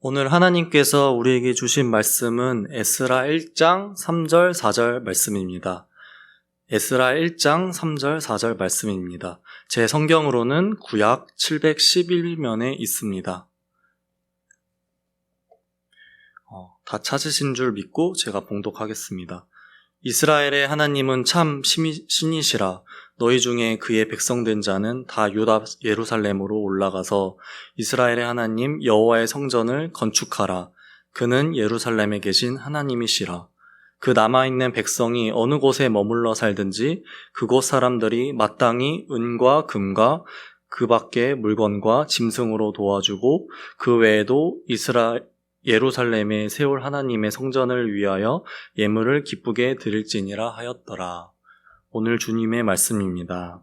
오늘 하나님께서 우리에게 주신 말씀은 에스라 1장 3절 4절 말씀입니다. 에스라 1장 3절 4절 말씀입니다. 제 성경으로는 구약 711면에 있습니다. 다 찾으신 줄 믿고 제가 봉독하겠습니다. 이스라엘의 하나님은 참 신이시라. 너희 중에 그의 백성된 자는 다 유다 예루살렘으로 올라가서 이스라엘의 하나님 여호와의 성전을 건축하라. 그는 예루살렘에 계신 하나님이시라. 그 남아있는 백성이 어느 곳에 머물러 살든지 그곳 사람들이 마땅히 은과 금과 그 밖의 물건과 짐승으로 도와주고 그 외에도 예루살렘에 세울 하나님의 성전을 위하여 예물을 기쁘게 드릴지니라 하였더라. 오늘 주님의 말씀입니다.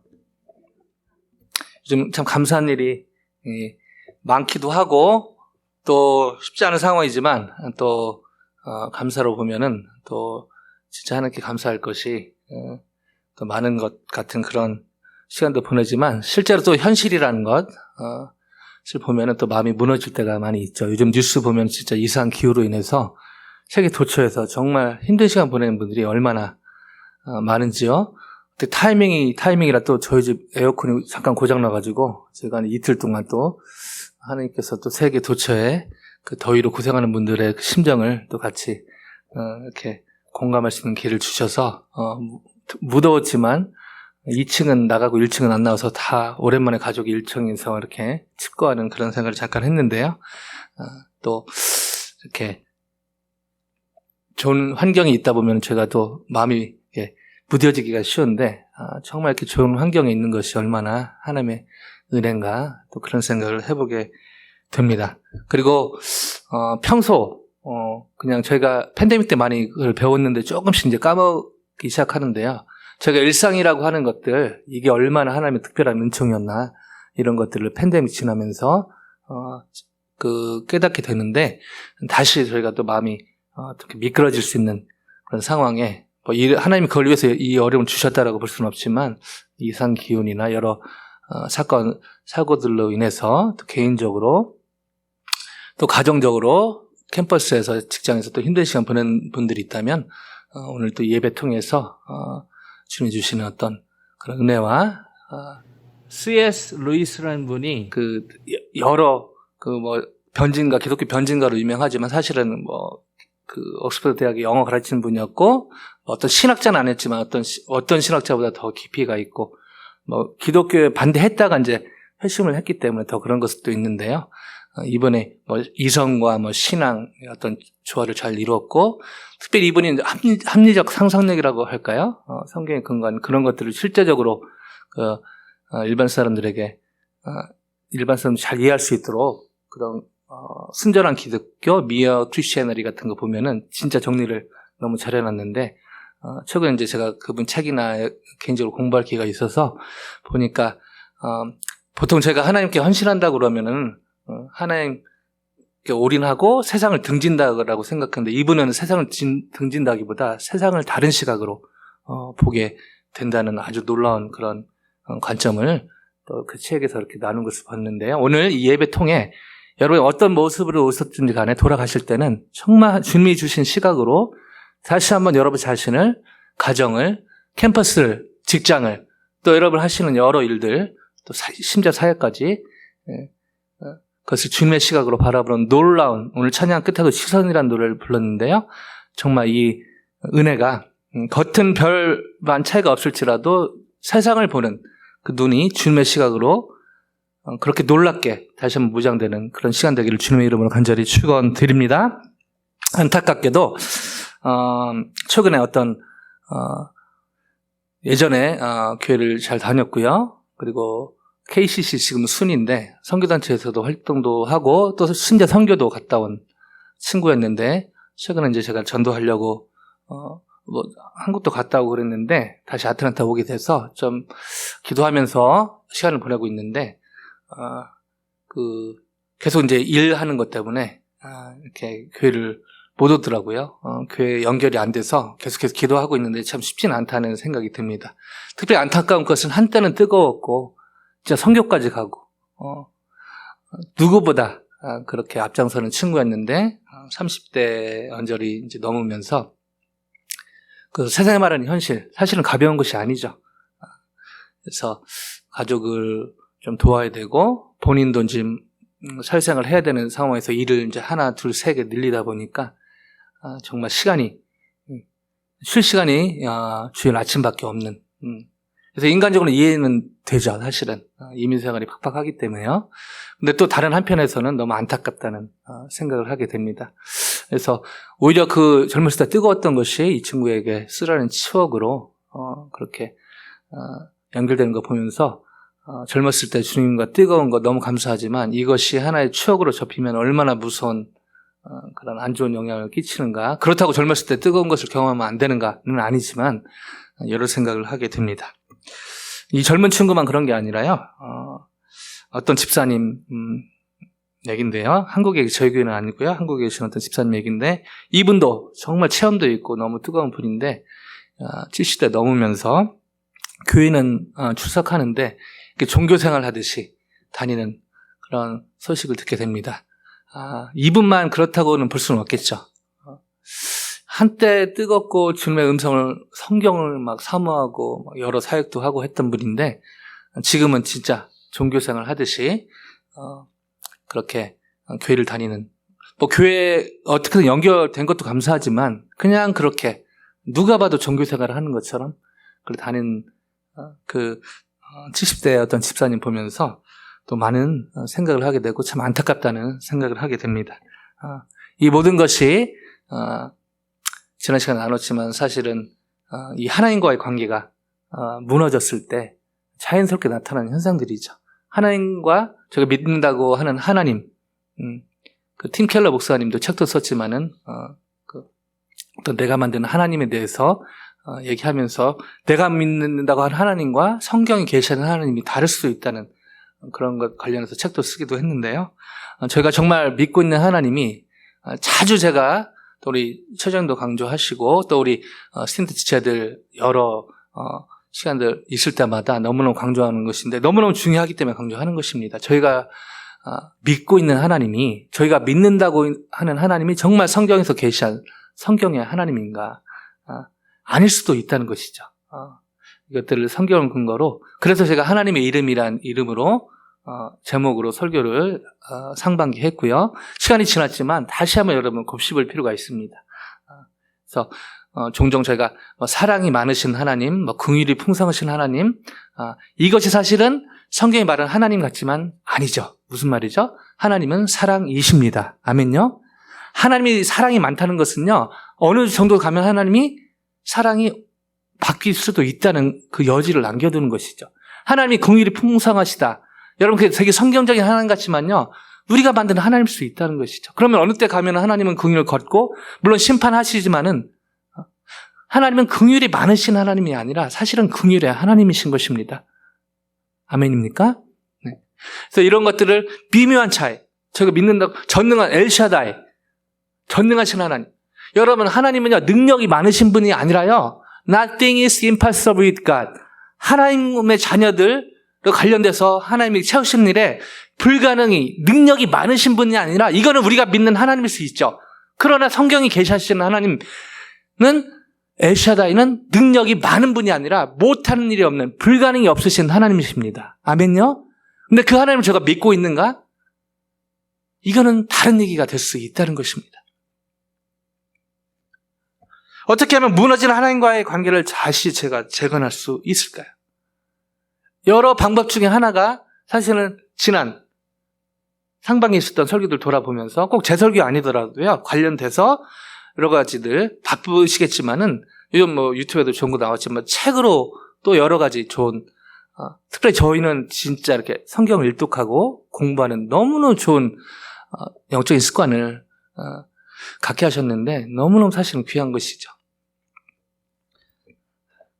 요즘 참 감사한 일이 많기도 하고 또 쉽지 않은 상황이지만 또 감사로 보면은 또 진짜 하나님께 감사할 것이 또 많은 것 같은 그런 시간도 보내지만 실제로 또 현실이라는 것을 보면은 또 마음이 무너질 때가 많이 있죠. 요즘 뉴스 보면 진짜 이상 기후로 인해서 세계 도처에서 정말 힘든 시간 보내는 분들이 얼마나 많은지요. 근데 타이밍이라 또 저희 집 에어컨이 잠깐 고장나가지고 제가 한 이틀 동안 또 하나님께서 또 세계 도처에 그 더위로 고생하는 분들의 그 심정을 또 같이 이렇게 공감할 수 있는 기회를 주셔서 무더웠지만 2층은 나가고 1층은 안 나와서 다 오랜만에 가족이 1층에서 이렇게 칩거하는 그런 생각을 잠깐 했는데요. 또 이렇게 좋은 환경이 있다 보면 제가 또 마음이 무뎌지기가 쉬운데 정말 이렇게 좋은 환경에 있는 것이 얼마나 하나님의 은혜인가 또 그런 생각을 해보게 됩니다. 그리고 평소 그냥 저희가 팬데믹 때 많이 그걸 배웠는데 조금씩 이제 까먹기 시작하는데요. 저희가 일상이라고 하는 것들 이게 얼마나 하나님의 특별한 은총이었나 이런 것들을 팬데믹 지나면서 깨닫게 되는데 다시 저희가 또 마음이 어떻게 미끄러질 수 있는 그런 상황에 하나님이 그걸 위해서 이 어려움을 주셨다라고 볼 수는 없지만 이상 기운이나 여러 사고들로 인해서 또 개인적으로 또 가정적으로 캠퍼스에서 직장에서 또 힘든 시간 보낸 분들이 있다면 오늘 또 예배 통해서 주님이 주시는 어떤 그런 은혜와 C.S. 루이스라는 분이 여러 변진가 기독교 변진가로 유명하지만 사실은 옥스퍼드 대학의 영어 가르치는 분이었고 어떤 신학자는 아니었지만 어떤 신학자보다 더 깊이가 있고 기독교에 반대했다가 이제 회심을 했기 때문에 더 그런 것도 있는데요. 이번에 이성과 신앙의 어떤 조화를 잘 이루었고 특별히 이분이 합리적 상상력이라고 할까요? 성경에 근거한 그런 것들을 실제적으로 일반 사람들에게 일반 사람들이 잘 이해할 수 있도록 그런 순전한 기독교, 미어 크리스천너리 같은 거 보면은 진짜 정리를 너무 잘 해놨는데 최근에 이제 제가 그분 책이나 개인적으로 공부할 기회가 있어서 보니까 보통 제가 하나님께 헌신한다고 그러면은 하나님께 올인하고 세상을 등진다고 생각하는데 이분은 세상을 등진다기보다 세상을 다른 시각으로 보게 된다는 아주 놀라운 그런 관점을 또 그 책에서 이렇게 나눈 것을 봤는데요. 오늘 이 예배 통해 여러분이 어떤 모습으로 오셨든지 간에 돌아가실 때는 정말 주님이 주신 시각으로 다시 한번 여러분 자신을, 가정을, 캠퍼스를, 직장을, 또 여러분 하시는 여러 일들, 또 심지어 사회까지 그것을 주님의 시각으로 바라보는 놀라운 오늘 찬양 끝에도 시선이라는 노래를 불렀는데요. 정말 이 은혜가 겉은 별반 차이가 없을지라도 세상을 보는 그 눈이 주님의 시각으로 그렇게 놀랍게 다시 한번 무장되는 그런 시간 되기를 주님의 이름으로 간절히 축원드립니다. 안타깝게도 최근에 예전에 교회를 잘 다녔고요. 그리고 KCC 지금 순인데 선교단체에서도 활동도 하고 또 순자 선교도 갔다 온 친구였는데 최근에 이제 제가 전도하려고 한국도 갔다 오고 그랬는데 다시 아틀란타 오게 돼서 좀 기도하면서 시간을 보내고 있는데 계속 이제 일하는 것 때문에 이렇게 교회를 못 오더라고요. 교회 연결이 안 돼서 계속해서 기도하고 있는데 참 쉽지는 않다는 생각이 듭니다. 특별히 안타까운 것은 한때는 뜨거웠고 진짜 선교까지 가고 누구보다 그렇게 앞장서는 친구였는데 30대 언저리 이제 넘으면서 그 세상에 말하는 현실, 사실은 가벼운 것이 아니죠. 그래서 가족을 좀 도와야 되고 본인도 지금 사회생활을 해야 되는 상황에서 일을 이제 하나, 둘, 세 개 늘리다 보니까 정말 시간이 쉴 시간이 주일 아침밖에 없는. 그래서 인간적으로 이해는 되죠, 사실은. 이민생활이 팍팍하기 때문에요. 근데 또 다른 한편에서는 너무 안타깝다는 생각을 하게 됩니다. 그래서 오히려 그 젊었을 때 뜨거웠던 것이 이 친구에게 쓰라린 추억으로 그렇게 연결되는 거 보면서 젊었을 때 주님과 뜨거운 거 너무 감사하지만 이것이 하나의 추억으로 접히면 얼마나 무서운 그런 안 좋은 영향을 끼치는가. 그렇다고 젊었을 때 뜨거운 것을 경험하면 안 되는가는 아니지만 여러 생각을 하게 됩니다. 이 젊은 친구만 그런 게 아니라요. 어떤 집사님 얘긴데요. 한국에 저희 교회는 아니고요. 한국에 계신 어떤 집사님 얘긴데 이분도 정말 체험도 있고 너무 뜨거운 분인데 70대 넘으면서 교회는 출석하는데 종교생활 하듯이 다니는 그런 소식을 듣게 됩니다. 이분만 그렇다고는 볼 수는 없겠죠. 한때 뜨겁고 주님의 음성을 성경을 막 사모하고 여러 사역도 하고 했던 분인데 지금은 진짜 종교생활 하듯이 그렇게 교회를 다니는 뭐 교회에 어떻게든 연결된 것도 감사하지만 그냥 그렇게 누가 봐도 종교생활을 하는 것처럼 그렇게 다니는 그 70대의 어떤 집사님 보면서 또 많은 생각을 하게 되고 참 안타깝다는 생각을 하게 됩니다. 이 모든 것이 지난 시간에 나눴지만 사실은 이 하나님과의 관계가 무너졌을 때 자연스럽게 나타나는 현상들이죠. 하나님과 제가 믿는다고 하는 하나님, 그 팀 켈러 목사님도 책도 썼지만은 어떤 내가 만드는 하나님에 대해서 얘기하면서 내가 믿는다고 하는 하나님과 성경이 계시하는 하나님이 다를 수도 있다는 그런 것 관련해서 책도 쓰기도 했는데요. 저희가 정말 믿고 있는 하나님이 자주 제가 또 우리 최정도 강조하시고 또 우리 스탠드 지체들 여러 시간들 있을 때마다 너무너무 강조하는 것인데 너무너무 중요하기 때문에 강조하는 것입니다. 저희가 믿고 있는 하나님이 저희가 믿는다고 하는 하나님이 정말 성경에서 계시한 성경의 하나님인가 아닐 수도 있다는 것이죠. 이것들을 성경 근거로 그래서 제가 하나님의 이름이란 이름으로 제목으로 설교를 상반기 했고요. 시간이 지났지만 다시 한번 여러분 곱씹을 필요가 있습니다. 그래서 종종 저희가 사랑이 많으신 하나님, 긍휼이 풍성하신 하나님, 이것이 사실은 성경이 말하는 하나님 같지만 아니죠. 무슨 말이죠? 하나님은 사랑이십니다. 아멘요? 하나님이 사랑이 많다는 것은요, 어느 정도 가면 하나님이 사랑이 바뀔 수도 있다는 그 여지를 남겨두는 것이죠. 하나님이 긍휼이 풍성하시다. 여러분, 그게 되게 성경적인 하나님 같지만요, 우리가 만든 하나님일 수 있다는 것이죠. 그러면 어느 때 가면 하나님은 긍휼을 걷고, 물론 심판하시지만은, 하나님은 긍휼이 많으신 하나님이 아니라 사실은 긍휼의 하나님이신 것입니다. 아멘입니까? 네. 그래서 이런 것들을 미묘한 차이, 저희가 믿는다고, 전능한 엘샤다이, 전능하신 하나님. 여러분, 하나님은요, 능력이 많으신 분이 아니라요, Nothing is impossible with God. 하나님의 자녀들, 관련돼서 하나님이 채우시는 일에 불가능이 능력이 많으신 분이 아니라 이거는 우리가 믿는 하나님일 수 있죠. 그러나 성경이 계시하시는 하나님은 엘샤다이는 능력이 많은 분이 아니라 못하는 일이 없는 불가능이 없으신 하나님이십니다. 아멘요? 근데 그 하나님을 제가 믿고 있는가? 이거는 다른 얘기가 될 수 있다는 것입니다. 어떻게 하면 무너진 하나님과의 관계를 다시 제가 재건할 수 있을까요? 여러 방법 중에 하나가 사실은 지난 상반기에 있었던 설교들 돌아보면서 꼭 제 설교 아니더라도요, 관련돼서 여러 가지들 바쁘시겠지만은 요즘 뭐 유튜브에도 좋은 거 나왔지만 책으로 또 여러 가지 좋은 특별히 저희는 진짜 이렇게 성경을 일독하고 공부하는 너무너무 좋은 영적인 습관을 갖게 하셨는데 너무너무 사실은 귀한 것이죠.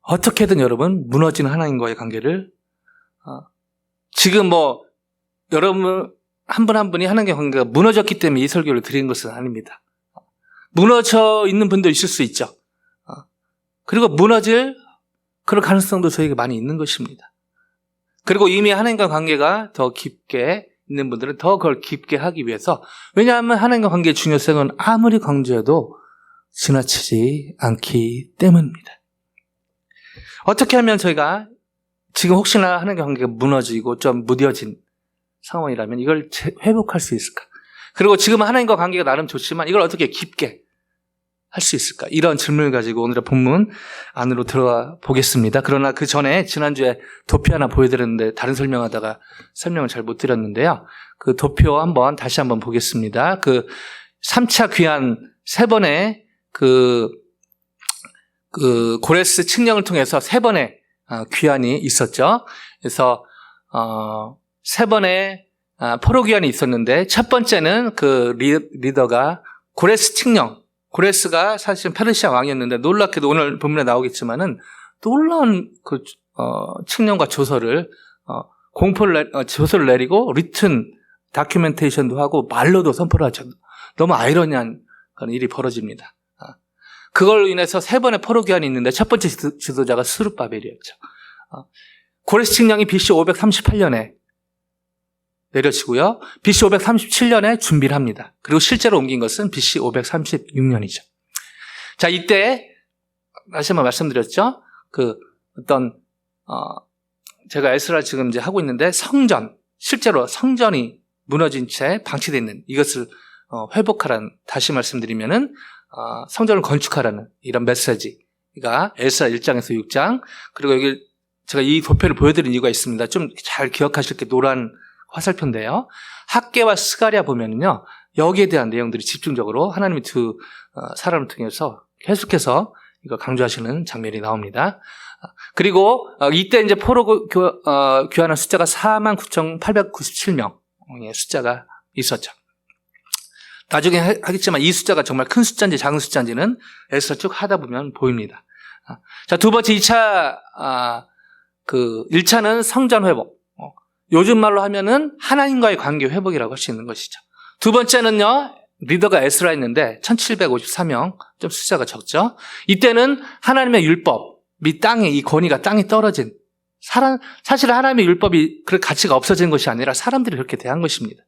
어떻게든 여러분 무너지는 하나님과의 관계를 지금 뭐 여러분 한 분 한 분이 하나님과의 관계가 무너졌기 때문에 이 설교를 드리는 것은 아닙니다. 무너져 있는 분도 있을 수 있죠. 그리고 무너질 그런 가능성도 저에게 많이 있는 것입니다. 그리고 이미 하나님과 관계가 더 깊게 있는 분들은 더 그걸 깊게 하기 위해서, 왜냐하면 하나님과 관계의 중요성은 아무리 강조해도 지나치지 않기 때문입니다. 어떻게 하면 저희가 지금 혹시나 하나님과 관계가 무너지고 좀 무뎌진 상황이라면 이걸 회복할 수 있을까? 그리고 지금은 하나님과 관계가 나름 좋지만 이걸 어떻게 깊게 할 수 있을까? 이런 질문을 가지고 오늘의 본문 안으로 들어가 보겠습니다. 그러나 그 전에 지난주에 도표 하나 보여드렸는데 다른 설명하다가 설명을 잘 못 드렸는데요. 그 도표 다시 한번 보겠습니다. 그 3차 귀환 3번의 그 고레스 칙령을 통해서 3번의 귀환이 있었죠. 그래서 3번의 포로 귀환이 있었는데 첫 번째는 그 리더가 고레스 칙령, 고레스가 사실은 페르시아 왕이었는데 놀랍게도 오늘 본문에 나오겠지만은 놀라운 그 칙령과 조서를 조서를 내리고 리튼 다큐멘테이션도 하고 말로도 선포를 하죠. 너무 아이러니한 그런 일이 벌어집니다. 그걸로 인해서 3번의 포로 귀환이 있는데 첫 번째 지도자가 스룹바벨이었죠. 고레스 칙령이 BC 538년에 내려지고요. BC 537년에 준비를 합니다. 그리고 실제로 옮긴 것은 BC 536년이죠. 자, 이때 다시 한번 말씀드렸죠. 제가 에스라 지금 이제 하고 있는데 실제로 성전이 무너진 채 방치되어 있는 이것을 회복하라는, 다시 말씀드리면은 성전을 건축하라는 이런 메시지가 에스라 1장에서 6장, 그리고 여기 제가 이 도표를 보여드린 이유가 있습니다. 좀 잘 기억하실 게 노란 화살표인데요. 학개와 스가랴 보면은요, 여기에 대한 내용들이 집중적으로 하나님의 두 사람을 통해서 계속해서 이거 강조하시는 장면이 나옵니다. 그리고 이때 이제 포로 귀환한 숫자가 49,897명의 숫자가 있었죠. 나중에 하겠지만 이 숫자가 정말 큰 숫자인지 작은 숫자인지는 에스라 쭉 하다 보면 보입니다. 자, 두 번째 2차, 1차는 성전 회복. 요즘 말로 하면은 하나님과의 관계 회복이라고 할 수 있는 것이죠. 두 번째는요, 리더가 에스라였는데 1754명, 좀 숫자가 적죠. 이때는 하나님의 율법이 이 권위가 땅에 떨어진, 사실 하나님의 율법이 그 가치가 없어진 것이 아니라 사람들이 그렇게 대한 것입니다.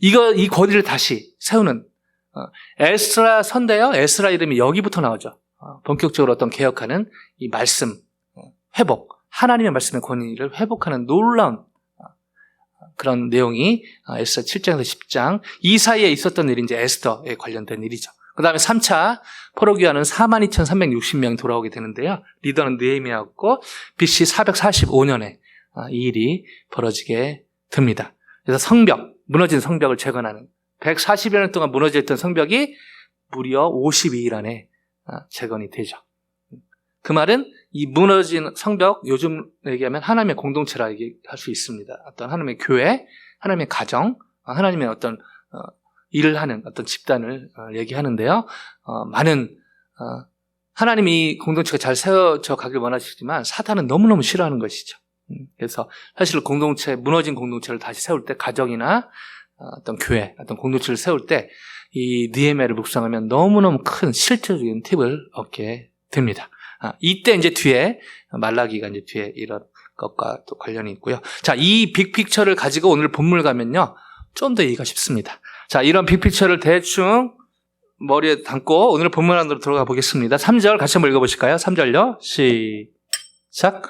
이 권위를 다시 세우는, 에스라 선대요. 에스라 이름이 여기부터 나오죠. 본격적으로 어떤 개혁하는 이 말씀, 회복, 하나님의 말씀의 권위를 회복하는 놀라운 그런 내용이 에스라 7장에서 10장, 이 사이에 있었던 일이 이제 에스더에 관련된 일이죠. 그 다음에 3차 포로 귀환은 42,360명이 돌아오게 되는데요. 리더는 느헤미야였고 BC 445년에 이 일이 벌어지게 됩니다. 그래서 무너진 성벽을 재건하는, 140여 년 동안 무너져 있던 성벽이 무려 52일 안에 재건이 되죠. 그 말은 이 무너진 성벽, 요즘 얘기하면 하나님의 공동체라 얘기할 수 있습니다. 어떤 하나님의 교회, 하나님의 가정, 하나님의 어떤 일을 하는 어떤 집단을 얘기하는데요. 하나님이 이 공동체가 잘 세워져 가길 원하시지만 사탄은 너무너무 싫어하는 것이죠. 그래서 사실 무너진 공동체를 다시 세울 때, 가정이나 어떤 교회, 어떤 공동체를 세울 때 이 느헤미야를 묵상하면 너무너무 큰 실질적인 팁을 얻게 됩니다. 이때 이제 뒤에 말라기가 이제 뒤에 이런 것과 또 관련이 있고요. 자, 이 빅픽처를 가지고 오늘 본문을 가면요, 좀 더 이해가 쉽습니다. 자, 이런 빅픽처를 대충 머리에 담고 오늘 본문 안으로 들어가 보겠습니다. 3절 같이 한번 읽어보실까요? 3절요. 시작.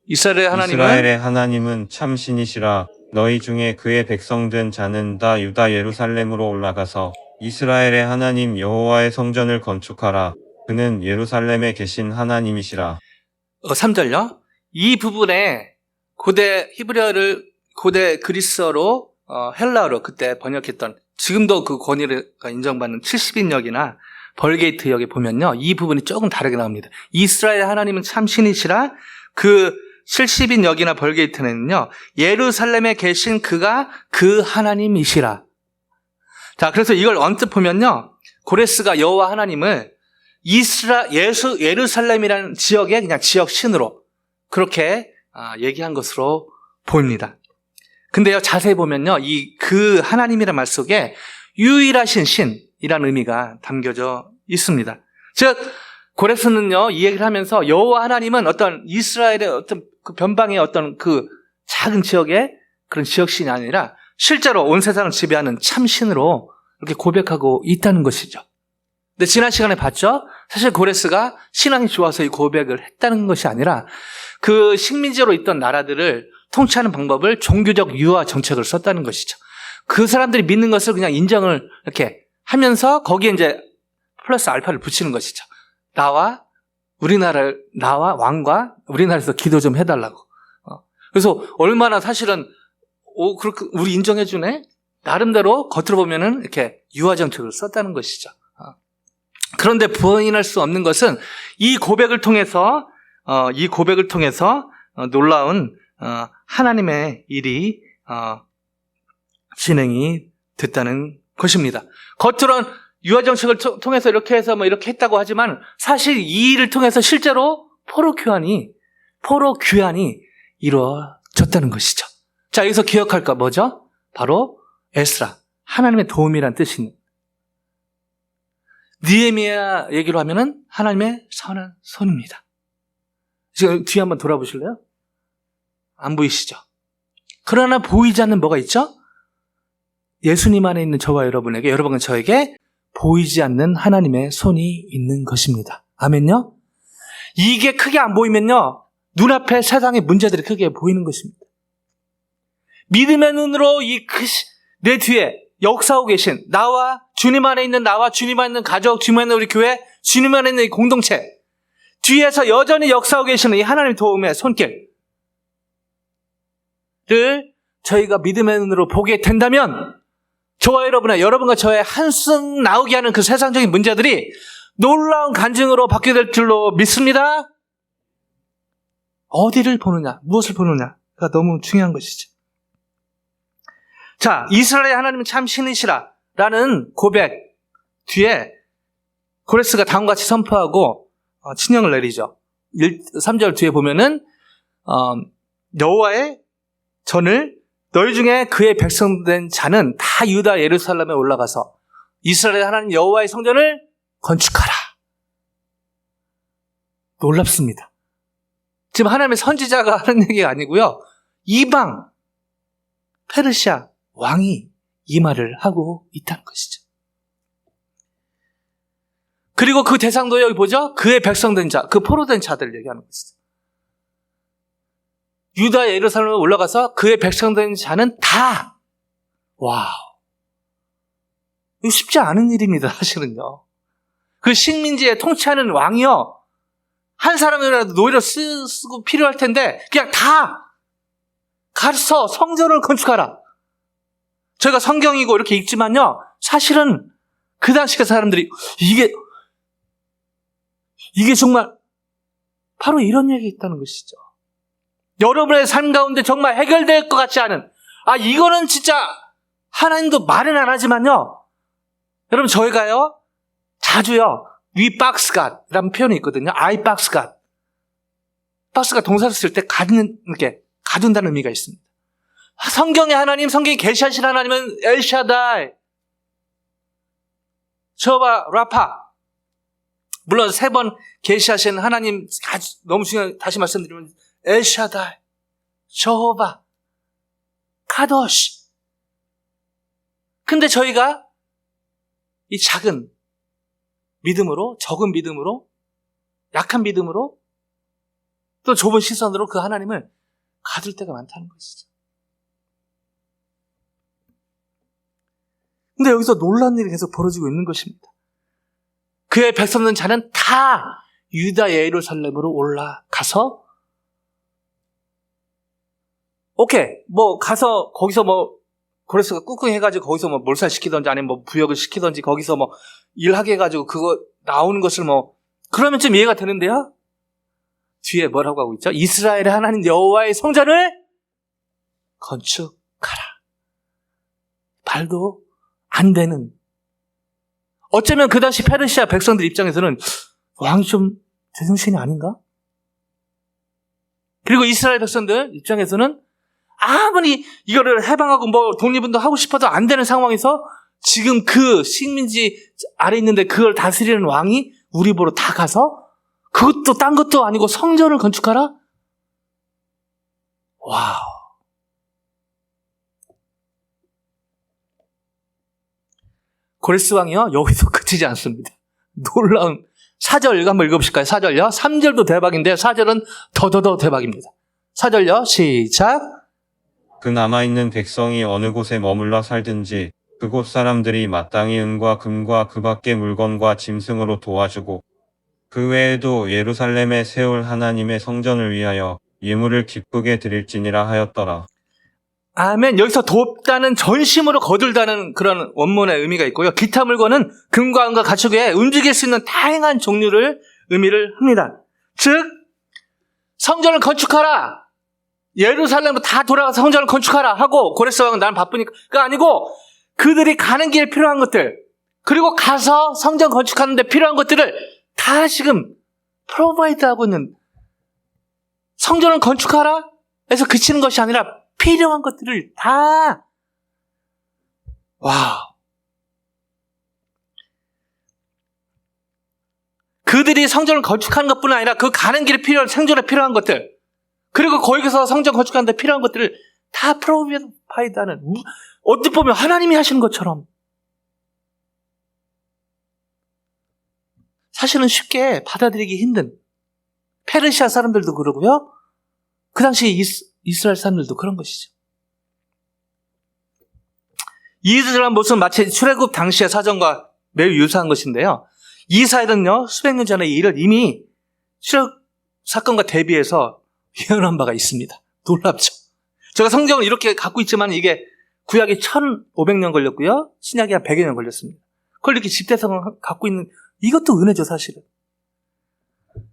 이스라엘의 하나님은 참 신이시라. 너희 중에 그의 백성된 자는 다 유다 예루살렘으로 올라가서 이스라엘의 하나님 여호와의 성전을 건축하라. 그는 예루살렘에 계신 하나님이시라. 3절요. 이 부분에 고대 히브리어를 고대 그리스어로 헬라어로 그때 번역했던, 지금도 그 권위가 인정받는 70인역이나 벌게이트역에 보면요, 이 부분이 조금 다르게 나옵니다. 이스라엘의 하나님은 참 신이시라. 그 70인역이나 벌게이트는요, 예루살렘에 계신 그가 그 하나님이시라. 자, 그래서 이걸 언뜻 보면요, 고레스가 여호와 하나님을 예루살렘이라는 지역의 그냥 지역 신으로 그렇게 얘기한 것으로 보입니다. 근데요, 자세히 보면요, 그 하나님이라는 말 속에 유일하신 신이라는 의미가 담겨져 있습니다. 즉, 고레스는요, 이 얘기를 하면서 여호와 하나님은 어떤 이스라엘의 어떤 그 변방의 어떤 그 작은 지역에 그런 지역신이 아니라 실제로 온 세상을 지배하는 참신으로 이렇게 고백하고 있다는 것이죠. 근데 지난 시간에 봤죠? 사실 고레스가 신앙이 좋아서 이 고백을 했다는 것이 아니라 그 식민지로 있던 나라들을 통치하는 방법을 종교적 유화 정책을 썼다는 것이죠. 그 사람들이 믿는 것을 그냥 인정을 이렇게 하면서 거기에 이제 플러스 알파를 붙이는 것이죠. 나와 왕과 우리나라에서 기도 좀 해달라고. 그래서 얼마나 사실은 그렇게 우리 인정해주네? 나름대로 겉으로 보면은 이렇게 유화 정책을 썼다는 것이죠. 그런데 부인할 수 없는 것은 이 고백을 통해서 놀라운 하나님의 일이 진행이 됐다는 것입니다. 겉으로는 유화 정책을 통해서 이렇게 해서 뭐 이렇게 했다고 하지만 사실 이 일을 통해서 실제로 포로 귀환이 이루어졌다는 것이죠. 자, 여기서 기억할 거 뭐죠? 바로 에스라, 하나님의 도움이란 뜻인 느헤미야 얘기로 하면은 하나님의 선한 손입니다. 지금 뒤에 한번 돌아보실래요? 안 보이시죠? 그러나 보이지 않는 뭐가 있죠? 예수님 안에 있는 저와 여러분과 저에게 보이지 않는 하나님의 손이 있는 것입니다. 아멘요? 이게 크게 안 보이면요, 눈앞에 세상의 문제들이 크게 보이는 것입니다. 믿음의 눈으로 내 뒤에 역사하고 계신 나와 주님 안에 있는 주님 안에 있는 가족, 주님 안에 있는 우리 교회, 주님 안에 있는 이 공동체 뒤에서 여전히 역사하고 계시는 이 하나님의 도움의 손길을 저희가 믿음의 눈으로 보게 된다면 저와 여러분과 저의 한숨 나오게 하는 그 세상적인 문제들이 놀라운 간증으로 바뀌게 될 줄로 믿습니다. 어디를 보느냐, 무엇을 보느냐가 너무 중요한 것이죠. 자, 이스라엘의 하나님은 참 신이시라 라는 고백 뒤에 고레스가 다음과 같이 선포하고 친령을 내리죠. 3절 뒤에 보면은 여호와의 전을 너희 중에 그의 백성된 자는 다 유다 예루살렘에 올라가서 이스라엘의 하나님 여호와의 성전을 건축하라. 놀랍습니다. 지금 하나님의 선지자가 하는 얘기가 아니고요, 이방 페르시아 왕이 이 말을 하고 있다는 것이죠. 그리고 그 대상도 여기 보죠? 그의 백성된 자, 그 포로된 자들 얘기하는 것이죠. 유다 예루살렘에 올라가서 그의 백성된 자는 다, 와우. 이거 쉽지 않은 일입니다, 사실은요. 그 식민지에 통치하는 왕이요, 한 사람이라도 노예로 쓰고 필요할 텐데, 그냥 다 가서 성전을 건축하라. 저희가 성경이고 이렇게 읽지만요, 사실은 그 당시 그 사람들이 이게 정말 바로 이런 얘기 있다는 것이죠. 여러분의 삶 가운데 정말 해결될 것 같지 않은, 이거는 진짜 하나님도 말은 안 하지만요, 여러분 저희가요 자주요 We box God 라는 표현이 있거든요. I box God. 박스가 동사를 쓸 때 이렇게 가둔다는 의미가 있습니다. 성경의 하나님, 성경이 계시하신 하나님은 엘샤다이, 저바 라파. 물론 3번 계시하신 하나님 너무 중요한, 다시 말씀드리면 엘샤다이, 저호바, 카도시. 근데 저희가 이 작은 믿음으로, 적은 믿음으로, 약한 믿음으로, 또 좁은 시선으로 그 하나님을 가둘 때가 많다는 것이죠. 근데 여기서 놀라운 일이 계속 벌어지고 있는 것입니다. 그의 백성된 자는 다 유다 예루살렘으로 올라가서, 가서 거기서 고레스가 꾹꾹 해가지고 거기서 몰살시키던지 아니면 부역을 시키던지 거기서 일하게 해가지고 그거 나오는 것을 그러면 좀 이해가 되는데요? 뒤에 뭐라고 하고 있죠? 이스라엘의 하나님 여호와의 성전을 건축하라. 말도 안 되는. 어쩌면 그 당시 페르시아 백성들 입장에서는 왕이 좀 제정신이 아닌가? 그리고 이스라엘 백성들 입장에서는 아무리 이거를 해방하고 독립운동 하고 싶어도 안 되는 상황에서 지금 그 식민지 아래 있는데 그걸 다스리는 왕이 우리 보러 다 가서 그것도 딴 것도 아니고 성전을 건축하라? 와우. 고레스 왕이요, 여기서 그치지 않습니다. 놀라운 4절 한번 읽어보실까요? 4절요. 3절도 대박인데 4절은 더 대박입니다. 4절요. 시작. 그 남아있는 백성이 어느 곳에 머물러 살든지 그곳 사람들이 마땅히 은과 금과 그 밖의 물건과 짐승으로 도와주고 그 외에도 예루살렘에 세울 하나님의 성전을 위하여 예물을 기쁘게 드릴지니라 하였더라. 아멘. 여기서 돕다는 전심으로 거둘다는 그런 원문의 의미가 있고요. 기타 물건은 금과 은과 가축 외에 움직일 수 있는 다양한 종류를 의미를 합니다. 즉 성전을 건축하라. 예루살렘으로 다 돌아가서 성전을 건축하라 하고 고레스 왕은 나는 바쁘니까 아니고 그들이 가는 길에 필요한 것들 그리고 가서 성전 건축하는 데 필요한 것들을 다 지금 프로바이드하고 있는 성전을 건축하라 해서 그치는 것이 아니라 필요한 것들을 다 그들이 성전을 건축하는 것뿐 아니라 그 가는 길에 필요한 생존에 필요한 것들 그리고 거기서 성전 건축하는 데 필요한 것들을 다 프로바이드하는 어떻게 보면 하나님이 하시는 것처럼 사실은 쉽게 받아들이기 힘든 페르시아 사람들도 그러고요. 그 당시 이스라엘 사람들도 그런 것이죠. 이들한 모습은 마치 출애굽 당시의 사정과 매우 유사한 것인데요. 이사야는요 수백 년 전에 이 일을 이미 출애굽 사건과 대비해서 예언한 바가 있습니다. 놀랍죠. 제가 성경을 이렇게 갖고 있지만 이게 구약이 1500년 걸렸고요. 신약이 한 100여 년 걸렸습니다. 그걸 이렇게 집대성을 갖고 있는 이것도 은혜죠 사실은.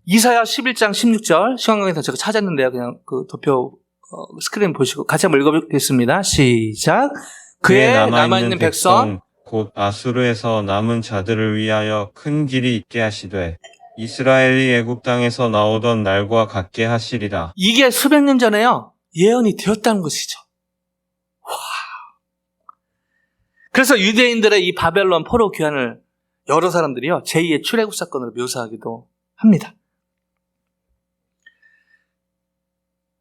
이사야 11장 16절 시간강에서 제가 찾았는데요. 그냥 그 도표 스크린 보시고 같이 한번 읽어보겠습니다. 시작. 그의 남아있는 백성 곧 아수르에서 남은 자들을 위하여 큰 길이 있게 하시되 이스라엘이 애굽 땅에서 나오던 날과 같게 하시리라. 이게 수백 년 전에요 예언이 되었다는 것이죠. 와. 그래서 유대인들의 이 바벨론 포로 귀환을 여러 사람들이요 제2의 출애굽 사건으로 묘사하기도 합니다.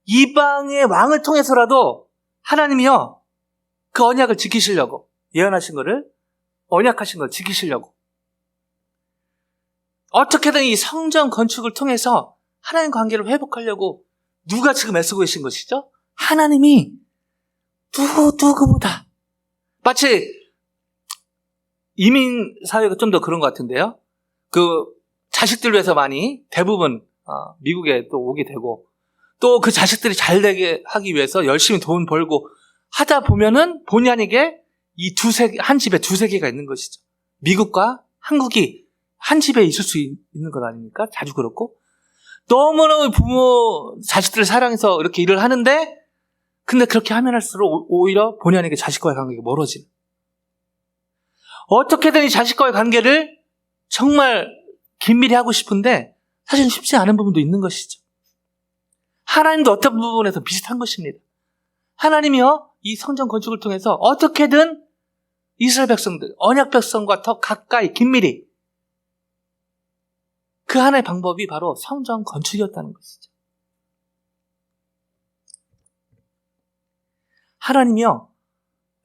이방의 왕을 통해서라도 하나님이요 그 언약을 지키시려고 예언하신 거를 언약하신 걸 지키시려고 어떻게든 이 성전 건축을 통해서 하나님 관계를 회복하려고 누가 지금 애쓰고 계신 것이죠? 하나님이 누구보다 마치 이민 사회가 좀 더 그런 것 같은데요. 그 자식들 위해서 많이 대부분 미국에 또 오게 되고 또 그 자식들이 잘 되게 하기 위해서 열심히 돈 벌고 하다 보면은 본의 아니게 이 한 집에 두세 개가 있는 것이죠. 미국과 한국이 한 집에 있을 수 있는 것 아닙니까? 자주 그렇고. 너무너무 부모, 자식들을 사랑해서 이렇게 일을 하는데, 근데 그렇게 하면 할수록 오히려 본의 아니게 자식과의 관계가 멀어지는. 어떻게든 이 자식과의 관계를 정말 긴밀히 하고 싶은데, 사실 쉽지 않은 부분도 있는 것이죠. 하나님도 어떤 부분에서 비슷한 것입니다. 하나님이요, 이 성전 건축을 통해서 어떻게든 이스라엘 백성들, 언약 백성과 더 가까이, 긴밀히 그 하나의 방법이 바로 성전 건축이었다는 것이죠. 하나님이요,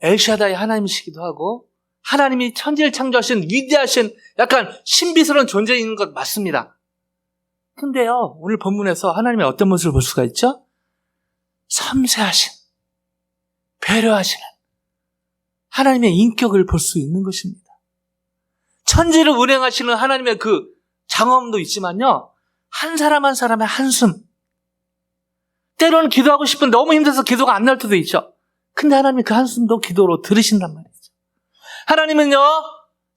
엘샤다의 하나님이시기도 하고 하나님이 천지를 창조하신 위대하신 약간 신비스러운 존재인 것 맞습니다. 근데요, 오늘 본문에서 하나님의 어떤 모습을 볼 수가 있죠? 섬세하신, 배려하시는 하나님의 인격을 볼 수 있는 것입니다. 천지를 운행하시는 하나님의 그 장엄도 있지만요, 한 사람 한 사람의 한숨, 때로는 기도하고 싶은데 너무 힘들어서 기도가 안 나올 때도 있죠. 근데 하나님이 그 한숨도 기도로 들으신단 말이죠. 하나님은요,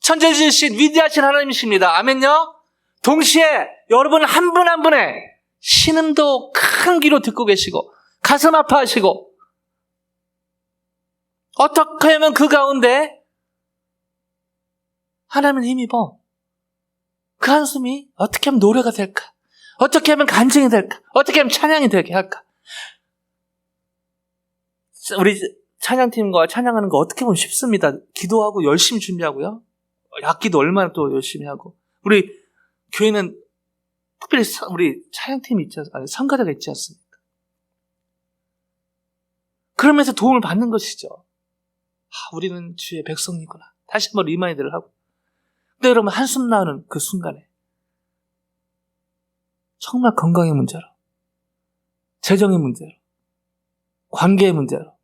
천재 지으신 위대하신 하나님이십니다. 아멘요. 동시에 여러분 한 분 한 분의 신음도 큰 귀로 듣고 계시고 가슴 아파하시고, 어떻게 하면 그 가운데 하나님을 힘입어 그 한숨이 어떻게 하면 노래가 될까? 어떻게 하면 간증이 될까? 어떻게 하면 찬양이 되게 할까? 우리 찬양팀과 찬양하는 거 어떻게 보면 쉽습니다. 기도하고 열심히 준비하고요. 악기도 얼마나 또 열심히 하고. 우리 교회는 특별히 우리 찬양팀이 있지 않습니까? 성가대가 있지 않습니까? 그러면서 도움을 받는 것이죠. 우리는 주의 백성이구나. 다시 한번 리마인드를 하고. 근데 여러분, 한숨 나오는 그 순간에 정말 건강의 문제로, 재정의 문제로, 관계의 문제로,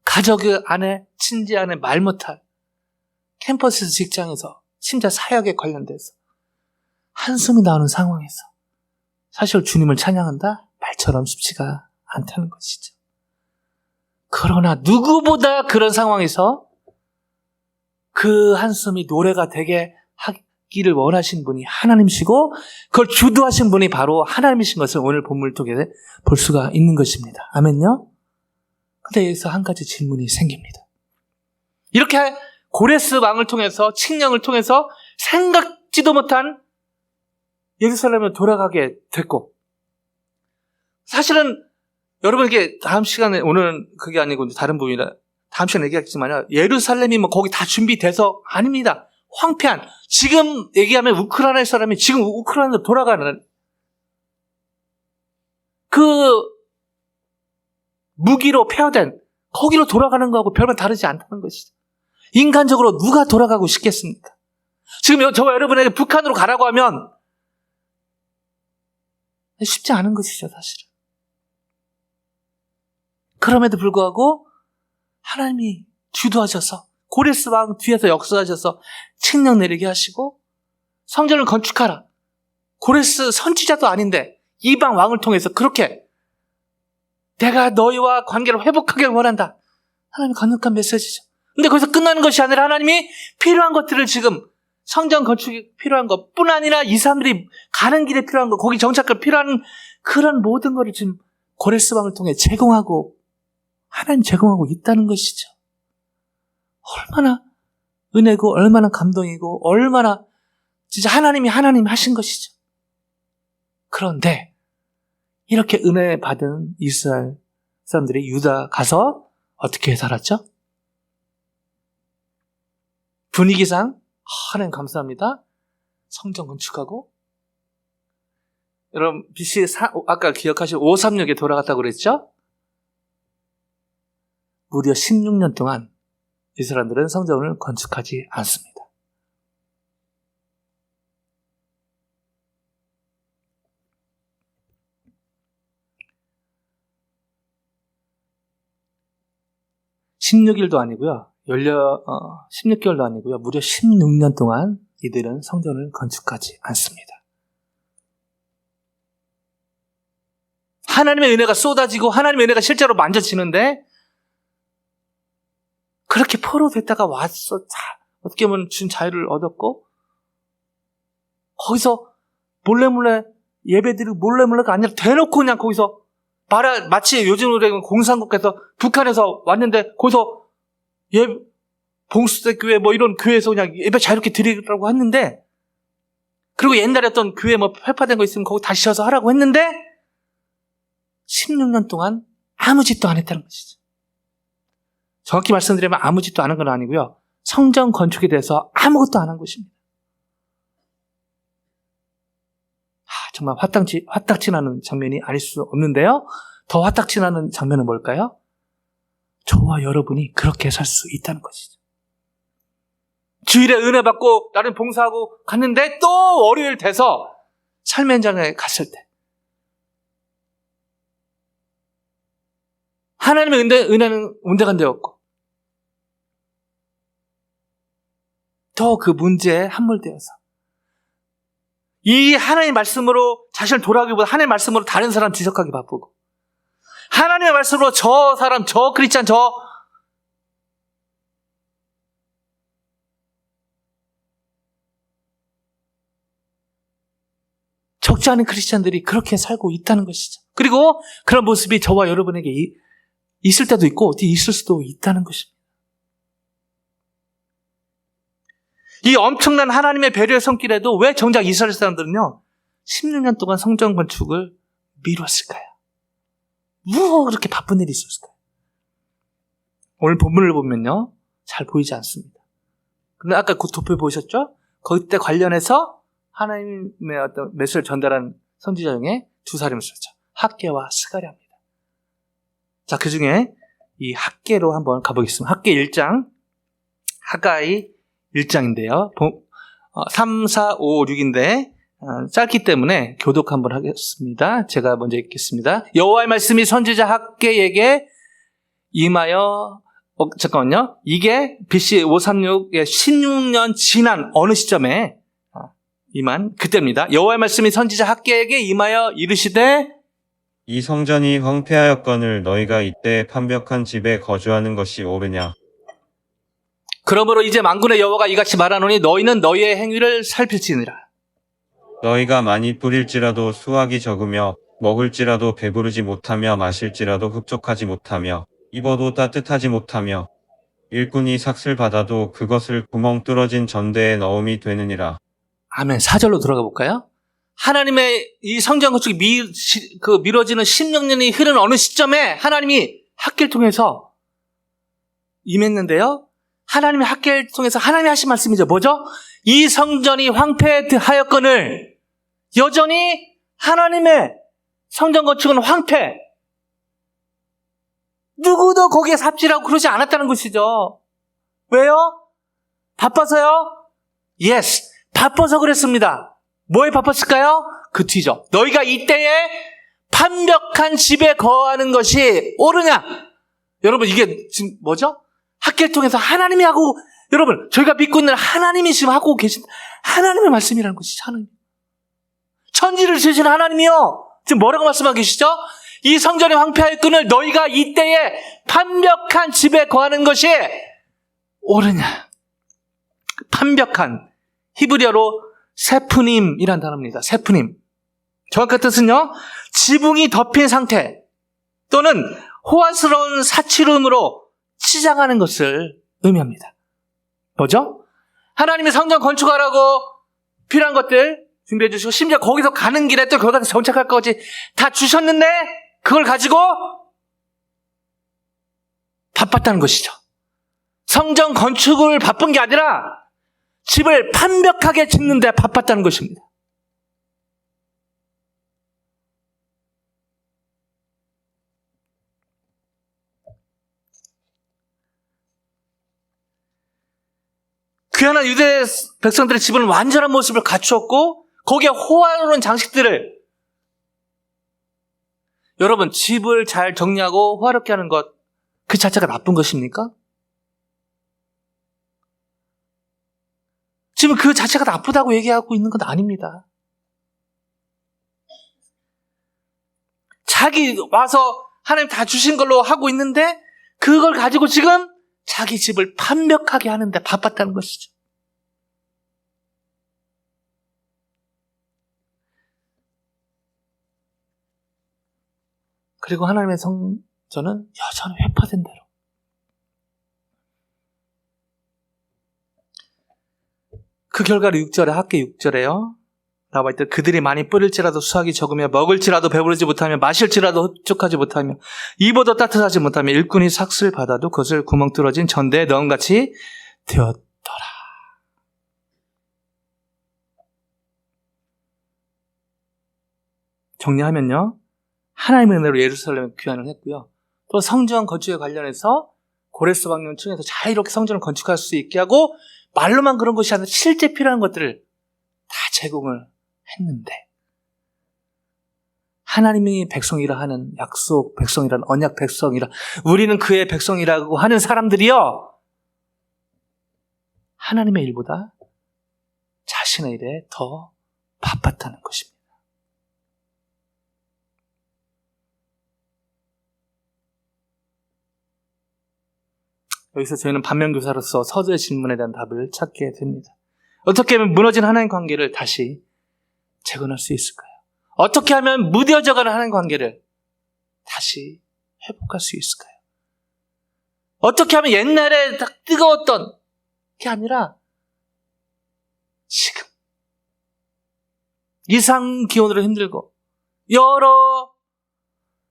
가족 안에, 친지 안에 말 못할, 캠퍼스에서, 직장에서, 심지어 사역에 관련돼서 한숨이 나오는 상황에서 사실 주님을 찬양한다? 말처럼 쉽지가 않다는 것이죠. 그러나 누구보다 그런 상황에서 그 한숨이 노래가 되게 하기를 원하신 분이 하나님이시고 그걸 주도하신 분이 바로 하나님이신 것을 오늘 본문을 통해 볼 수가 있는 것입니다. 아멘요? 근데 여기서 한 가지 질문이 생깁니다. 이렇게 고레스 왕을 통해서, 칙령을 통해서 생각지도 못한 예루살렘에 돌아가게 됐고, 사실은 여러분에게 다음 시간에, 오늘은 그게 아니고 다른 부분이라 다음 시간에 얘기하겠지만, 예루살렘이 뭐 거기 다 준비돼서 아닙니다. 황폐한, 지금 얘기하면 우크라이나 사람이 지금 우크라이나로 돌아가는 그 무기로 폐허된 거기로 돌아가는 거하고 별반 다르지 않다는 것이죠. 인간적으로 누가 돌아가고 싶겠습니까? 지금 저와 여러분에게 북한으로 가라고 하면 쉽지 않은 것이죠, 사실은. 그럼에도 불구하고 하나님이 주도하셔서 고레스 왕 뒤에서 역사하셔서 칙령 내리게 하시고 성전을 건축하라. 고레스 선지자도 아닌데 이방 왕을 통해서 그렇게 내가 너희와 관계를 회복하길 원한다. 하나님의 강력한 메시지죠. 근데 거기서 끝나는 것이 아니라 하나님이 필요한 것들을 지금 성전 건축이 필요한 것뿐 아니라 이 사람들이 가는 길에 필요한 것, 거기 정착할 필요한 그런 모든 것을 지금 고레스 왕을 통해 제공하고 하나님 제공하고 있다는 것이죠. 얼마나 은혜고 얼마나 감동이고 얼마나 진짜 하나님이 하신 것이죠. 그런데 이렇게 은혜 받은 이스라엘 사람들이 유다 가서 어떻게 살았죠? 분위기상 하나님 감사합니다. 성전 건축하고 여러분 BC 아까 기억하신 536에 돌아갔다고 그랬죠? 무려 16년 동안 이 사람들은 성전을 건축하지 않습니다. (16일도) 아니고요. 16개월도 아니고요. 무려 16년 동안 이들은 성전을 건축하지 않습니다. 하나님의 은혜가 쏟아지고 하나님의 은혜가 실제로 만져지는데 그렇게 포로됐다가 와서 어떻게 보면 준 자유를 얻었고 거기서 몰래 예배드리고 몰래가 아니라 대놓고 그냥 거기서 마치 요즘으로 공산국에서 북한에서 왔는데 거기서 봉수대 교회 뭐 이런 교회에서 그냥 예배 자유롭게 드리라고 했는데 그리고 옛날에 어떤 교회 뭐 회파된 거 있으면 거기 다시 와서 하라고 했는데 16년 동안 아무 짓도 안 했다는 것이죠. 정확히 말씀드리면 아무 짓도 안 한 건 아니고요. 성전 건축에 대해서 아무것도 안 한 것입니다. 정말 화딱지 나는 장면이 아닐 수 없는데요. 더 화딱지 나는 장면은 뭘까요? 저와 여러분이 그렇게 살 수 있다는 것이죠. 주일에 은혜 받고 나는 봉사하고 갔는데 또 월요일 돼서 삶의 현장에 갔을 때 하나님의 은혜는 온데간데 없고 더 그 문제에 함몰되어서 이 하나님의 말씀으로 자신을 돌아가기보다 하나님의 말씀으로 다른 사람 지적하기 바쁘고 하나님의 말씀으로 저 사람, 저 크리스찬, 적지 않은 크리스찬들이 그렇게 살고 있다는 것이죠. 그리고 그런 모습이 저와 여러분에게 있을 때도 있고 있을 수도 있다는 것입니다. 이 엄청난 하나님의 배려의 손길에도 왜 정작 이스라엘 사람들은요 16년 동안 성전 건축을 미뤘을까요? 뭐 그렇게 바쁜 일이 있었을까요? 오늘 본문을 보면요 잘 보이지 않습니다. 근데 아까 그 도표 보셨죠? 그때 관련해서 하나님의 어떤 메시지를 전달한 선지자 중에 두 사람을 썼죠. 학개와 스가랴입니다. 자, 그 중에 이 학개로 한번 가보겠습니다. 학개 1장 하가이 1장인데요. 3, 4, 5, 6인데 짧기 때문에 교독 한번 하겠습니다. 제가 먼저 읽겠습니다. 여호와의 말씀이 선지자 학개에게 임하여 잠깐만요. 이게 BC 536의 16년 지난 어느 시점에 임한 그때입니다. 여호와의 말씀이 선지자 학개에게 임하여 이르시되 이 성전이 황폐하였거늘 너희가 이때 판벽한 집에 거주하는 것이 옳으냐? 그러므로 이제 만군의 여호와가 이같이 말하노니 너희는 너희의 행위를 살필지니라. 너희가 많이 뿌릴지라도 수확이 적으며 먹을지라도 배부르지 못하며 마실지라도 흡족하지 못하며 입어도 따뜻하지 못하며 일꾼이 삭슬 받아도 그것을 구멍 뚫어진 전대에 넣음이 되느니라. 아멘. 4절로 들어가 볼까요? 하나님의 이 성전 건축이 미뤄지는 16년이 흐른 어느 시점에 하나님이 학개를 통해서 임했는데요. 하나님의 학개를 통해서 하나님이 하신 말씀이죠. 뭐죠? 이 성전이 황폐하였거늘 여전히 하나님의 성전 건축은 황폐. 누구도 거기에 삽질하고 그러지 않았다는 것이죠. 왜요? 바빠서요? Yes. 바빠서 그랬습니다. 뭐에 바빴을까요? 그 뒤죠. 너희가 이때에 판벽한 집에 거하는 것이 옳으냐? 여러분 이게 지금 뭐죠? 학개를 통해서 하나님이 하고 여러분 저희가 믿고 있는 하나님이 지금 하고 계신 하나님의 말씀이라는 것이죠. 하나님. 천지를 지으신 하나님이요. 지금 뭐라고 말씀하고 계시죠? 이 성전이 황폐하였거늘 너희가 이때에 판벽한 집에 거하는 것이 옳으냐? 판벽한 히브리어로 세프님이란 단어입니다. 세프님. 정확한 뜻은요. 지붕이 덮인 상태 또는 호화스러운 사치름으로 치장하는 것을 의미합니다. 뭐죠? 하나님이 성전 건축하라고 필요한 것들 준비해 주시고 심지어 거기서 가는 길에 또 거기서 정착할 것까지 다 주셨는데 그걸 가지고 바빴다는 것이죠. 성전 건축을 바쁜 게 아니라 집을 판벽하게 짓는 데 바빴다는 것입니다. 귀한 유대 백성들의 집은 완전한 모습을 갖추었고 거기에 호화로운 장식들을 여러분 집을 잘 정리하고 호화롭게 하는 것 그 자체가 나쁜 것입니까? 지금 그 자체가 나쁘다고 얘기하고 있는 건 아닙니다. 자기 와서 하나님 다 주신 걸로 하고 있는데 그걸 가지고 지금 자기 집을 판벽하게 하는데 바빴다는 것이죠. 그리고 하나님의 성전은 여전히 회파된 대로 그 결과로 6절에 학개 6절에요. 나와 있다. 그들이 많이 뿌릴지라도 수확이 적으며 먹을지라도 배부르지 못하며 마실지라도 흡족하지 못하며 입어도 따뜻하지 못하며 일꾼이 삭슬 받아도 그것을 구멍 뚫어진 전대에 넣음같이 되었더라. 정리하면요. 하나님의 은혜로 예루살렘에 귀환을 했고요. 또 성전 건축에 관련해서 고레스 방면층에서 자유롭게 성전을 건축할 수 있게 하고 말로만 그런 것이 아니라 실제 필요한 것들을 다 제공을 했는데 하나님이 백성이라 하는 약속 백성이라는 언약 백성이라 우리는 그의 백성이라고 하는 사람들이요 하나님의 일보다 자신의 일에 더 바빴다는 것입니다. 여기서 저희는 반면교사로서 서두의 질문에 대한 답을 찾게 됩니다. 어떻게 하면 무너진 하나님 관계를 다시 재건할 수 있을까요? 어떻게 하면 무뎌져가는 하나님 관계를 다시 회복할 수 있을까요? 어떻게 하면 옛날에 딱 뜨거웠던 게 아니라 지금 이상 기온으로 힘들고 여러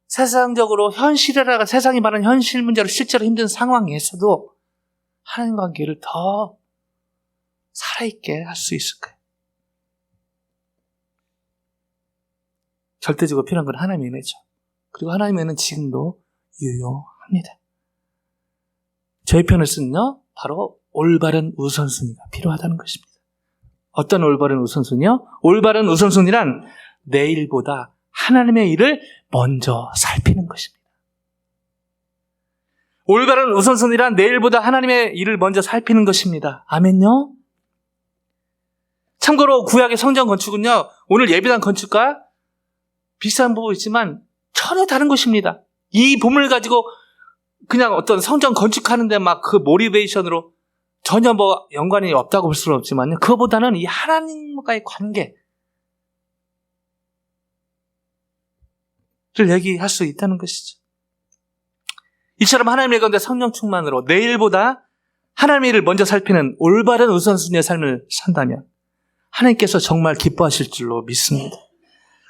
세상적으로 현실이라가 세상이 말하는 현실 문제로 실제로 힘든 상황에서도 하나님 관계를 더 살아있게 할 수 있을까요? 절대적으로 필요한 건 하나님의 은혜죠. 그리고 하나님의 은혜는 지금도 유효합니다. 저희 편을 쓴요 바로 올바른 우선순위가 필요하다는 것입니다. 어떤 올바른 우선순위요? 올바른 우선순위란 내일보다 하나님의 일을 먼저 살피는 것입니다. 올바른 우선순위란 내일보다 하나님의 일을 먼저 살피는 것입니다. 아멘요? 참고로 구약의 성전 건축은요, 오늘 예배당 건축과 비슷한 부분이 있지만 전혀 다른 것입니다. 이 봄을 가지고 그냥 어떤 성전 건축하는데 막 그 모티베이션으로 전혀 뭐 연관이 없다고 볼 수는 없지만 그거보다는 이 하나님과의 관계를 얘기할 수 있다는 것이죠. 이처럼 하나님의 가운데 성령 충만으로 내일보다 하나님의 일을 먼저 살피는 올바른 우선순위의 삶을 산다면 하나님께서 정말 기뻐하실 줄로 믿습니다.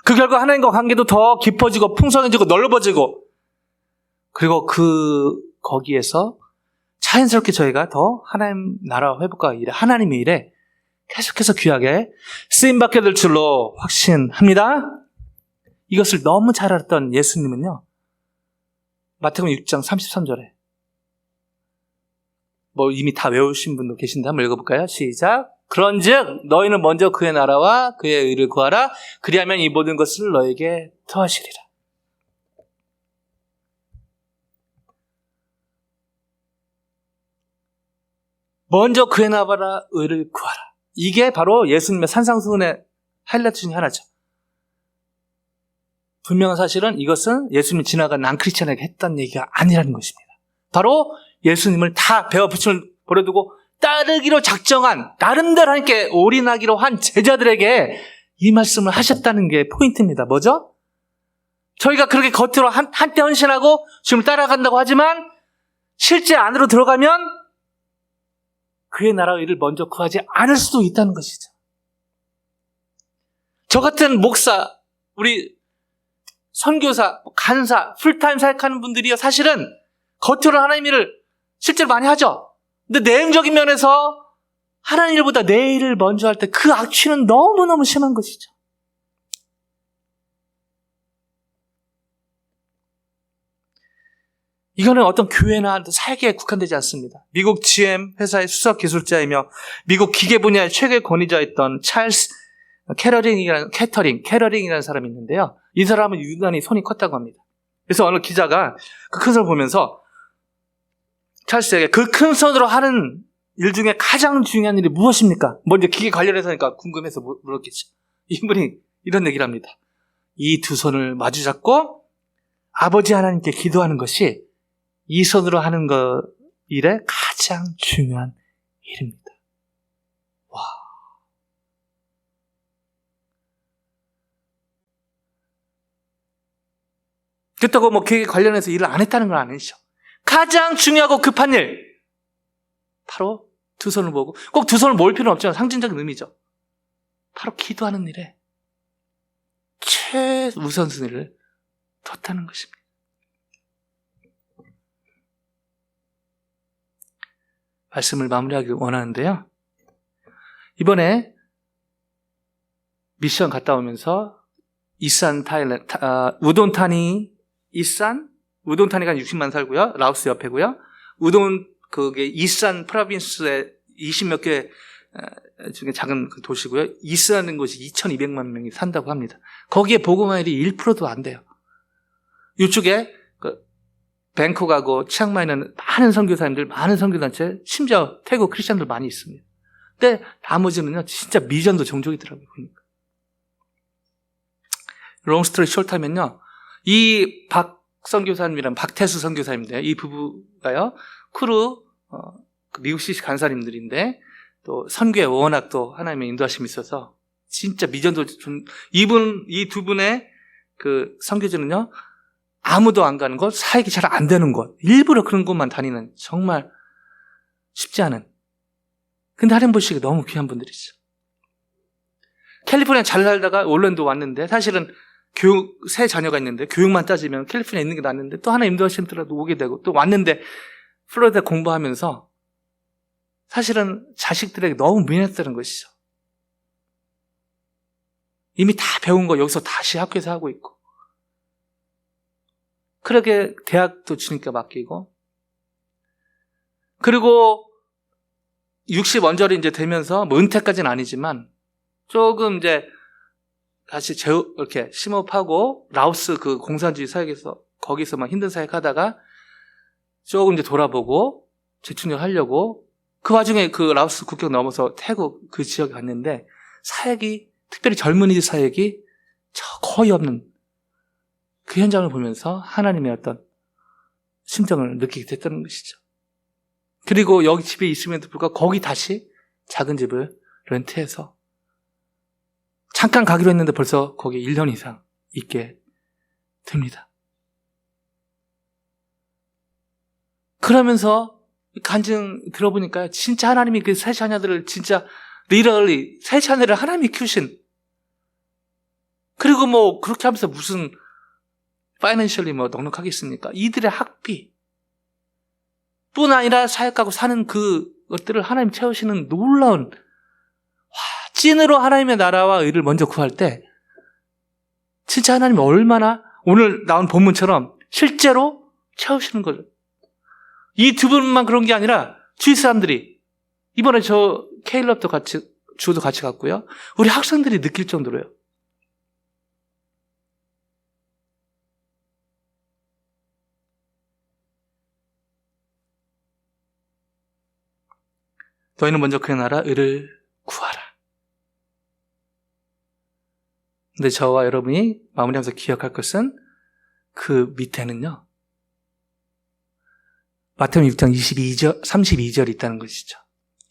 그 결과 하나님과 관계도 더 깊어지고 풍성해지고 넓어지고, 그리고 거기에서 자연스럽게 저희가 더 하나님 나라 회복과 일에, 하나님의 일에 계속해서 귀하게 쓰임받게 될 줄로 확신합니다. 이것을 너무 잘 알았던 예수님은요, 마태복음 6장 33절에 뭐 이미 다 외우신 분도 계신데 한번 읽어볼까요? 시작. 그런즉 너희는 먼저 그의 나라와 그의 의를 구하라. 그리하면 이 모든 것을 너에게 더하시리라. 먼저 그의 나라와 의를 구하라. 이게 바로 예수님의 산상수훈의 하이라이트 중에 하나죠. 분명한 사실은 이것은 예수님이 지나간 난크리스천에게 했던 얘기가 아니라는 것입니다. 바로 예수님을 다 배워붙임을 버려두고 따르기로 작정한, 나름대로 하나님께 올인하기로 한 제자들에게 이 말씀을 하셨다는 게 포인트입니다. 뭐죠? 저희가 그렇게 겉으로 한때 헌신하고 주님을 따라간다고 하지만 실제 안으로 들어가면 그의 나라의 일을 먼저 구하지 않을 수도 있다는 것이죠. 저 같은 목사, 우리 선교사, 간사, 풀타임 사역하는 분들이요, 사실은 겉으로 하나님 일을 실제로 많이 하죠. 근데 내용적인 면에서 하나님 일보다 내 일을 먼저 할 때 그 악취는 너무너무 심한 것이죠. 이거는 어떤 교회나 사역에 국한되지 않습니다. 미국 GM 회사의 수석 기술자이며 미국 기계 분야의 최고의 권위자였던 찰스 캐러링이라는 사람이 있는데요. 이 사람은 유난히 손이 컸다고 합니다. 그래서 어느 기자가 그 큰 손을 보면서 찰스에게 그 큰 손으로 하는 일 중에 가장 중요한 일이 무엇입니까? 먼저 기계 관련해서니까 궁금해서 물었겠죠. 이분이 이런 얘기를 합니다. 이 두 손을 마주 잡고 아버지 하나님께 기도하는 것이 이 손으로 하는 일의 가장 중요한 일입니다. 와. 그렇다고 뭐 기계 관련해서 일을 안 했다는 건 아니죠. 가장 중요하고 급한 일, 바로 두 손을 모으고, 꼭 두 손을 모을 필요는 없지만 상징적인 의미죠. 바로 기도하는 일에 최우선순위를 뒀다는 것입니다. 말씀을 마무리하기 원하는데요, 이번에 미션 갔다 오면서 우돈타니가 60만 살고요. 라오스 옆에고요. 그게 이산 프로빈스의 20몇 개 중에 작은 그 도시고요. 이스라는 곳이 2,200만 명이 산다고 합니다. 거기에 복음화율이 1%도 안 돼요. 이쪽에 뱅콕하고 치앙마이는 많은 선교사님들, 많은 선교단체, 심지어 태국 크리스천들 많이 있습니다. 근데 나머지는요, 진짜 미전도 종족이더라고요. 보니까. 롱스토리 숄트하면요, 이 선교사님이랑 박태수 선교사님인데, 이 부부가요, 미국식 간사님들인데, 또 선교에 워낙 또 하나님의 인도하심이 있어서, 진짜 미전도 이 두 분의 그 선교지는요, 아무도 안 가는 곳, 사역이 잘 안 되는 곳, 일부러 그런 곳만 다니는 정말 쉽지 않은, 근데 하나님 보시기에 너무 귀한 분들이죠. 캘리포니아 잘 살다가 올랜도 왔는데, 사실은 세 자녀가 있는데 교육만 따지면 캘리포니아에 있는 게 낫는데, 또 하나 인도하시더라도 오게 되고, 또 왔는데 플로리다 공부하면서 사실은 자식들에게 너무 미안했다는 것이죠. 이미 다 배운 거 여기서 다시 학교에서 하고 있고, 그렇게 대학도 주님께 맡기고, 그리고 60언저리 이제 되면서 뭐 은퇴까지는 아니지만 조금 이제 다시 이렇게 심호흡하고 라오스 그 공산주의 사역에서 거기서 막 힘든 사역 하다가 조금 이제 돌아보고 재충전 하려고 그 와중에 그 라오스 국경 넘어서 태국 그 지역에 갔는데 사역이 특별히 젊은이들 사역이 거의 없는 그 현장을 보면서 하나님의 어떤 심정을 느끼게 됐다는 것이죠. 그리고 여기 집에 있음에도 불구하고 거기 다시 작은 집을 렌트해서 잠깐 가기로 했는데 벌써 거기 1년 이상 있게 됩니다. 그러면서 간증 들어보니까 진짜 하나님이 그 세 자녀들을 진짜 리얼리 세 자녀를 하나님이 키우신, 그리고 뭐 그렇게 하면서 무슨 파이낸셜리 뭐 넉넉하겠습니까? 이들의 학비 뿐 아니라 사역하고 사는 그것들을 하나님 채우시는 놀라운, 찐으로 하나님의 나라와 의를 먼저 구할 때 진짜 하나님이 얼마나 오늘 나온 본문처럼 실제로 채우시는 거죠. 이 두 분만 그런 게 아니라 주위 사람들이, 이번에 저 케일럽도 같이, 주도 같이 갔고요, 우리 학생들이 느낄 정도로요. 너희는 먼저 그의 나라 의를 구하라. 근데 저와 여러분이 마무리하면서 기억할 것은 그 밑에는요, 마태복음 6장 32절 있다는 것이죠.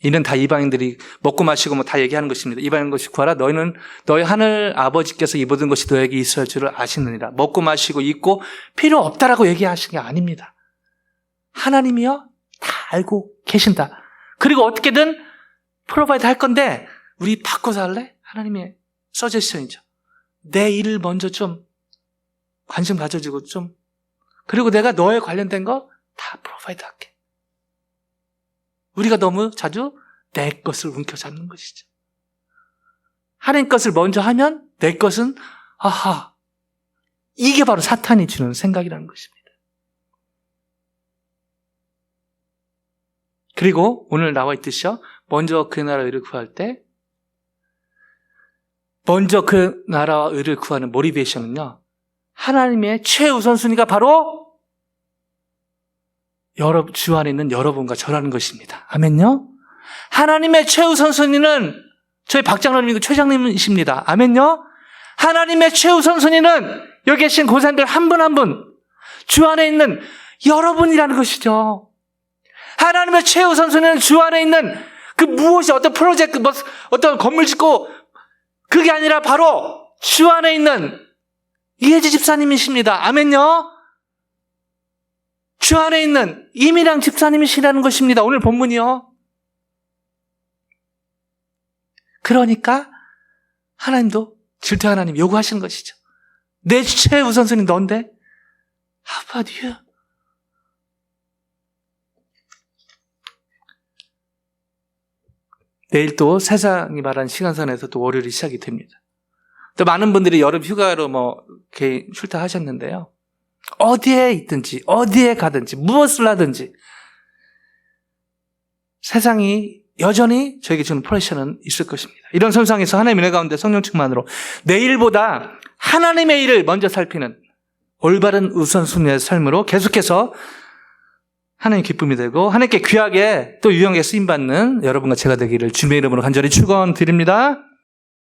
이는 다 이방인들이 먹고 마시고 뭐 다 얘기하는 것입니다. 이방인 것이 구하라. 너희는 너희 하늘 아버지께서 이 모든 것이 너에게 있을 줄을 아시느니라. 먹고 마시고 입고 필요 없다라고 얘기하신 게 아닙니다. 하나님이요 다 알고 계신다. 그리고 어떻게든 프로바이드 할 건데 우리 바꿔서 할래? 하나님의 서제션이죠. 내 일을 먼저 좀 관심 가져주고 좀, 그리고 내가 너에 관련된 거 다 프로바이드 할게. 우리가 너무 자주 내 것을 움켜잡는 것이죠. 하나님 것을 먼저 하면 내 것은 아하, 이게 바로 사탄이 주는 생각이라는 것입니다. 그리고 오늘 나와 있듯이요, 먼저 그 나라 의를 구할 때, 먼저 그 나라와 의를 구하는 모티베이션은요, 하나님의 최우선순위가 바로 주 안에 있는 여러분과 저라는 것입니다. 아멘요? 하나님의 최우선순위는 저희 박장로님이고 최장님이십니다. 아멘요? 하나님의 최우선순위는 여기 계신 고사님들 한 분 한 분, 주 안에 있는 여러분이라는 것이죠. 하나님의 최우선순위는 주 안에 있는 그 무엇이 어떤 프로젝트, 뭐 어떤 건물 짓고, 그게 아니라 바로 주 안에 있는 이혜지 집사님이십니다. 아멘요? 주 안에 있는 이미랑 집사님이시라는 것입니다. 오늘 본문이요. 그러니까 하나님도 질투 하나님 요구하시는 것이죠. 내 최우선순위 넌데? How about you? 내일 또 세상이 말하는 시간선에서 또 월요일이 시작이 됩니다. 또 많은 분들이 여름 휴가로 뭐 개인 출타하셨는데요. 어디에 있든지 어디에 가든지 무엇을 하든지 세상이 여전히 저에게 주는 프레셔는 있을 것입니다. 이런 선상에서 하나님의 은혜 가운데 성령 충만으로 내일보다 하나님의 일을 먼저 살피는 올바른 우선순위의 삶으로 계속해서 하나님 기쁨이 되고 하나님께 귀하게 또 유용하게 쓰임받는 여러분과 제가 되기를 주님의 이름으로 간절히 축원드립니다.